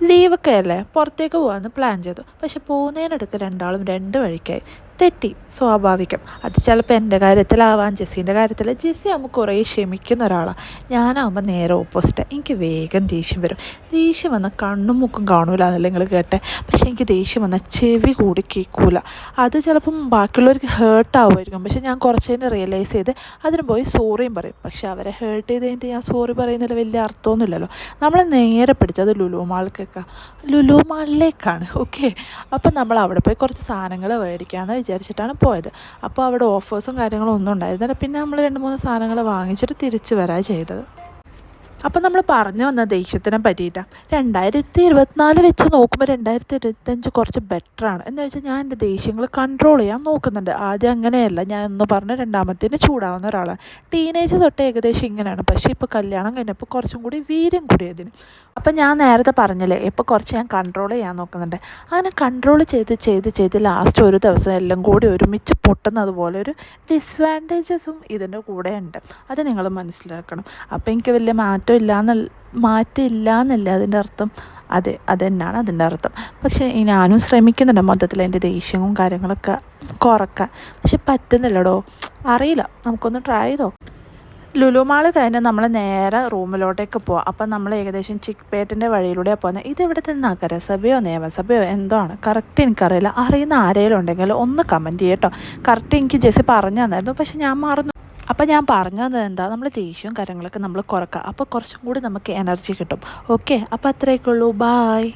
ലീവൊക്കെ അല്ലേ, പുറത്തേക്ക് പോകാമെന്ന് പ്ലാൻ ചെയ്തു. പക്ഷെ പോകുന്നതിനിടയ്ക്ക് രണ്ടാളും രണ്ട് വഴിക്കായി. തെറ്റി, സ്വാഭാവികം. അത് ചിലപ്പോൾ എൻ്റെ കാര്യത്തിലാവാം, ജെസ്സിൻ്റെ കാര്യത്തിൽ. ജെസ്സി ആകുമ്പോൾ കുറേ ക്ഷമിക്കുന്ന ഒരാളാണ്. ഞാനാകുമ്പോൾ നേരെ ഓപ്പോസിറ്റാണ്. എനിക്ക് വേഗം ദേഷ്യം വരും. ദേഷ്യം വന്നാൽ കണ്ണും മുക്കും കാണൂല എന്നല്ല നിങ്ങൾ കേട്ടെ. പക്ഷേ എനിക്ക് ദേഷ്യം വന്നാൽ ചെവി കൂടി കേൾക്കൂല. അത് ചിലപ്പം ബാക്കിയുള്ളവർക്ക് ഹേർട്ട് ആവുമായിരിക്കും. പക്ഷെ ഞാൻ കുറച്ച് കഴിഞ്ഞ് റിയലൈസ് ചെയ്ത് അതിന് പോയി സോറിയും പറയും. പക്ഷെ അവരെ ഹേർട്ട് ചെയ്ത് കഴിഞ്ഞിട്ട് ഞാൻ സോറി പറയുന്നതിൽ വലിയ അർത്ഥമൊന്നുമില്ലല്ലോ. നമ്മൾ നേരെ പിടിച്ചത് ലുലു മാളിലേക്കാണ്. ഓക്കെ, അപ്പം നമ്മൾ അവിടെ പോയി കുറച്ച് സാധനങ്ങൾ മേടിക്കാമെന്ന് വിചാരിച്ചിട്ടാണ് പോയത്. അപ്പോൾ അവിടെ ഓഫേഴ്സും കാര്യങ്ങളും ഒന്നും ഉണ്ടായിരുന്നില്ല. പിന്നെ നമ്മൾ 2-3 സാധനങ്ങൾ വാങ്ങിച്ചിട്ട് തിരിച്ച് വരാണ് ചെയ്തത്. അപ്പം നമ്മൾ പറഞ്ഞു വന്ന ദേഷ്യത്തിനെ പറ്റിയിട്ടാണ്. 2024 വെച്ച് നോക്കുമ്പോൾ 2025 കുറച്ച് ബെറ്ററാണ്. എന്താ വെച്ചാൽ ഞാൻ എൻ്റെ ദേഷ്യങ്ങൾ കൺട്രോൾ ചെയ്യാൻ നോക്കുന്നുണ്ട്. ആദ്യം അങ്ങനെയല്ല, ഞാൻ ഒന്ന് പറഞ്ഞ് രണ്ടാമത്തേന് ചൂടാവുന്ന ഒരാളാണ്. ടീനേജ് തൊട്ട് ഏകദേശം ഇങ്ങനെയാണ്. പക്ഷേ ഇപ്പോൾ കല്യാണം കഴിഞ്ഞപ്പോൾ കുറച്ചും കൂടി വീര്യം കൂടിയതിന്. അപ്പം ഞാൻ നേരത്തെ പറഞ്ഞില്ലേ, ഇപ്പോൾ കുറച്ച് ഞാൻ കൺട്രോൾ ചെയ്യാൻ നോക്കുന്നുണ്ട്. അങ്ങനെ കൺട്രോൾ ചെയ്ത് ലാസ്റ്റ് ഒരു ദിവസം എല്ലാം കൂടി ഒരുമിച്ച് പൊട്ടുന്നത് പോലെ ഒരു ഡിസ്വാൻറ്റേജസും ഇതിൻ്റെ കൂടെ ഉണ്ട്. അത് നിങ്ങൾ മനസ്സിലാക്കണം. അപ്പോൾ എനിക്ക് വലിയ മാറ്റമില്ല എന്നല്ല അതിൻ്റെ അർത്ഥം. അതെന്നാണ് അതിൻ്റെ അർത്ഥം. പക്ഷേ ഞാനും ശ്രമിക്കുന്നുണ്ട് മൊത്തത്തിൽ എൻ്റെ ദേഷ്യവും കാര്യങ്ങളൊക്കെ കുറക്കാൻ. പക്ഷെ പറ്റുന്നില്ലടോ, അറിയില്ല, നമുക്കൊന്ന് ട്രൈ ചെയ്തോ. ലുലു മാൾ കഴിഞ്ഞ് നമ്മൾ നേരെ റൂമിലോട്ടേക്ക് പോവാം. അപ്പം നമ്മൾ ഏകദേശം ചിക്പേട്ടിൻ്റെ വഴിയിലൂടെയാണ് പോകുന്നത്. ഇത് ഇവിടുത്തെ നഗരസഭയോ നിയമസഭയോ എന്തോ ആണ്, കറക്റ്റ് എനിക്കറിയില്ല. അറിയുന്ന ആരെങ്കിലും ഉണ്ടെങ്കിൽ ഒന്ന് കമൻറ്റ് ചെയ്യട്ടോ. കറക്റ്റ് എനിക്ക് ജെസ്സി പറഞ്ഞു തന്നായിരുന്നു, പക്ഷെ ഞാൻ മറന്നു. അപ്പം ഞാൻ പറഞ്ഞു തന്നത് എന്താ, നമ്മൾ ദേഷ്യവും കാര്യങ്ങളൊക്കെ നമ്മൾ കുറക്കുക. അപ്പോൾ കുറച്ചും കൂടി നമുക്ക് എനർജി കിട്ടും. ഓക്കെ, അപ്പോൾ അത്രയൊക്കെ ഉള്ളൂ. ബായ്.